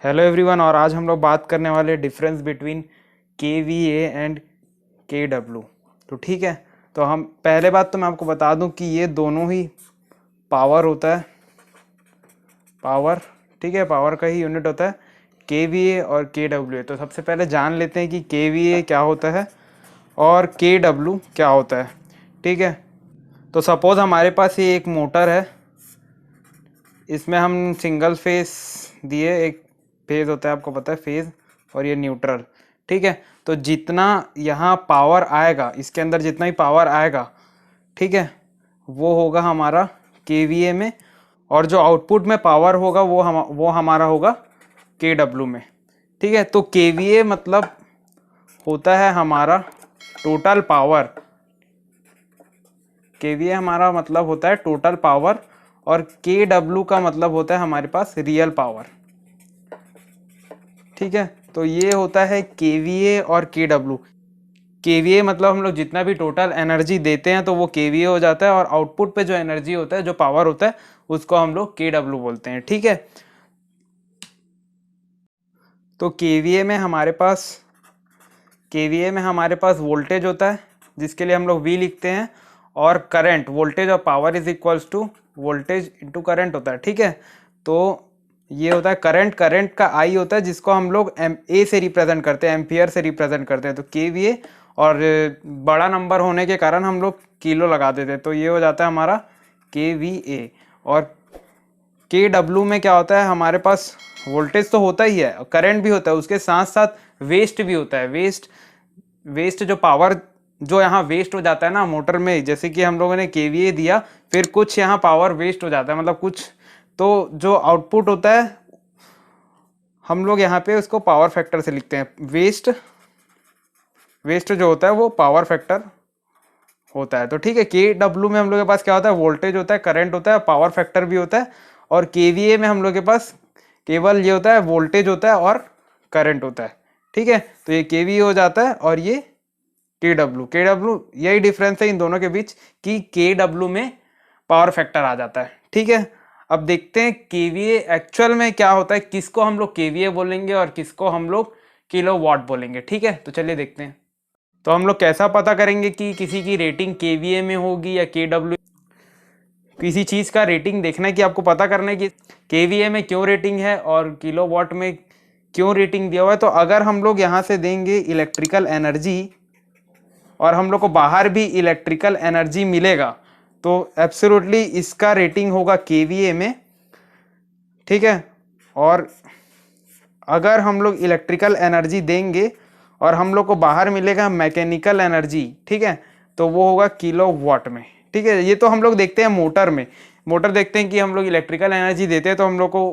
Hello everyone, और आज हम लोग बात करने वाले difference between KVA and KW। तो ठीक है, तो हम पहले बात तो मैं आपको बता दूं कि ये दोनों ही पावर होता है, पावर, ठीक है, पावर का ही यूनिट होता है KVA और KWA। तो सबसे पहले जान लेते हैं कि KVA क्या होता है और KW क्या होता है। ठीक है, तो सपोज़ हमारे पास ये एक मोटर है, इसमें हम सिंगल फेस दिए, एक फेज होता है, आपको पता है फेज, और ये न्यूट्रल। ठीक है, तो जितना यहाँ पावर आएगा, इसके अंदर जितना ही पावर आएगा, ठीक है, वो होगा हमारा KVA में, और जो आउटपुट में पावर होगा वो हमारा होगा KW में। ठीक है, तो KVA मतलब होता है हमारा टोटल पावर, KVA हमारा मतलब होता है टोटल पावर, और KW का मतलब होता है हमारे पास रियल पावर। ठीक है, तो ये होता है KVA और KW। KVA मतलब हम लोग जितना भी टोटल एनर्जी देते हैं तो वो KVA हो जाता है, और आउटपुट पे जो एनर्जी होता है, जो पावर होता है, उसको हम लोग KW बोलते हैं। ठीक है, तो KVA में हमारे पास वोल्टेज होता है, जिसके लिए हम लोग V लिखते हैं, और करंट, वोल्टेज और power is equals to voltage into current होता है। ठीक है, तो ये होता है करंट का I होता है, जिसको हम लोग A से रिप्रेजेंट करते हैं, एम्पियर से रिप्रेजेंट करते हैं। तो KVA, और बड़ा नंबर होने के कारण हम लोग किलो लगा देते हैं, तो ये हो जाता है हमारा KVA। और KW में क्या होता है, हमारे पास वोल्टेज तो होता ही है, करंट भी होता है, उसके साथ साथ वेस्ट भी होता है। वेस्ट जो पावर जो यहाँ वेस्ट हो जाता है ना मोटर में, जैसे कि हम लोगों ने KVA दिया, फिर कुछ यहाँ पावर वेस्ट हो जाता है, मतलब कुछ, तो जो आउटपुट होता है हम लोग यहाँ पे उसको पावर फैक्टर से लिखते हैं। वेस्ट जो होता है वो पावर फैक्टर होता है। तो ठीक है, KW में हम लोग के पास क्या होता है, वोल्टेज होता है, करंट होता है, पावर फैक्टर भी होता है। और KVA में हम लोग के पास केवल ये होता है, वोल्टेज होता है और करंट होता है। ठीक है, तो ये KVA हो जाता है और ये KW। यही डिफरेंस है इन दोनों के बीच कि KW में पावर फैक्टर आ जाता है। ठीक है, अब देखते हैं KVA एक्चुअल में क्या होता है, किसको हम लोग KVA बोलेंगे और किसको हम लोग किलोवाट बोलेंगे। ठीक है, तो चलिए देखते हैं। तो हम लोग कैसा पता करेंगे कि किसी की रेटिंग KVA में होगी या KW। किसी चीज़ का रेटिंग देखना है कि आपको पता करना है कि KVA में क्यों रेटिंग है और किलोवाट में क्यों रेटिंग दिया हुआ है। तो अगर हम लोग यहाँ से देंगे इलेक्ट्रिकल एनर्जी और हम लोग को बाहर भी इलेक्ट्रिकल एनर्जी मिलेगा, तो एब्सोल्युटली इसका रेटिंग होगा KVA में। ठीक है, और अगर हम लोग इलेक्ट्रिकल एनर्जी देंगे और हम लोग को बाहर मिलेगा मैकेनिकल एनर्जी, ठीक है, तो वो होगा किलोवाट में। ठीक है, ये तो हम लोग देखते हैं मोटर में, मोटर देखते हैं कि हम लोग इलेक्ट्रिकल एनर्जी देते हैं तो हम लोग को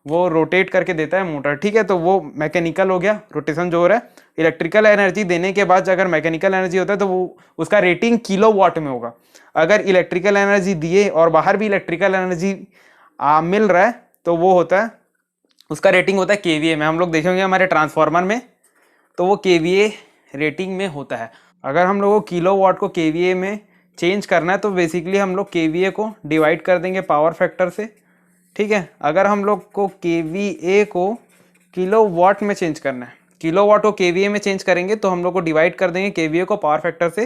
वो रोटेट करके देता है मोटर। ठीक है, तो वो मैकेनिकल हो गया, रोटेशन जो हो रहा है। इलेक्ट्रिकल एनर्जी देने के बाद अगर मैकेनिकल एनर्जी होता है तो वो उसका रेटिंग किलोवाट में होगा। अगर इलेक्ट्रिकल एनर्जी दिए और बाहर भी इलेक्ट्रिकल एनर्जी मिल रहा है तो वो होता है, उसका रेटिंग होता है KVA में। हम लोग देखेंगे हमारे ट्रांसफार्मर में, तो वो KVA रेटिंग में होता है। अगर हम लोगों को किलोवाट को KVA में चेंज करना है तो बेसिकली हम लोग KVA को डिवाइड कर देंगे पावर फैक्टर से। ठीक है, अगर हम लोग को KVA को किलोवाट में चेंज करना है, किलोवाट को KVA में चेंज करेंगे तो हम लोग को डिवाइड कर देंगे KVA को पावर फैक्टर से।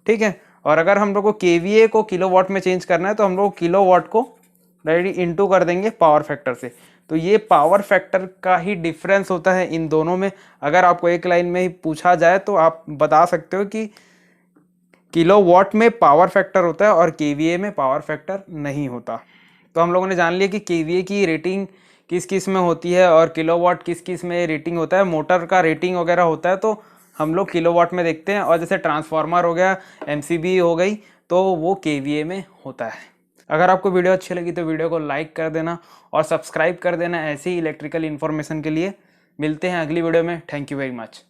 ठीक है, और अगर हम लोग को KVA को किलोवाट में चेंज करना है तो हम लोग किलोवाट को डायरेक्टली इंटू कर देंगे पावर फैक्टर से। तो ये पावर फैक्टर का ही डिफरेंस होता है इन दोनों में। अगर आपको एक लाइन में ही पूछा जाए तो आप बता सकते हो कि किलोवाट में पावर फैक्टर होता है और KVA में पावर फैक्टर नहीं होता। तो हम लोगों ने जान लिया कि KVA की रेटिंग किस किस में होती है और किलोवाट किस किस में रेटिंग होता है। मोटर का रेटिंग वगैरह होता है तो हम लोग किलोवाट में देखते हैं, और जैसे ट्रांसफार्मर हो गया, MCB हो गई, तो वो KVA में होता है। अगर आपको वीडियो अच्छी लगी तो वीडियो को लाइक कर देना और सब्सक्राइब कर देना ऐसी ही इलेक्ट्रिकल इन्फॉर्मेशन के लिए। मिलते हैं अगली वीडियो में। Thank you very much.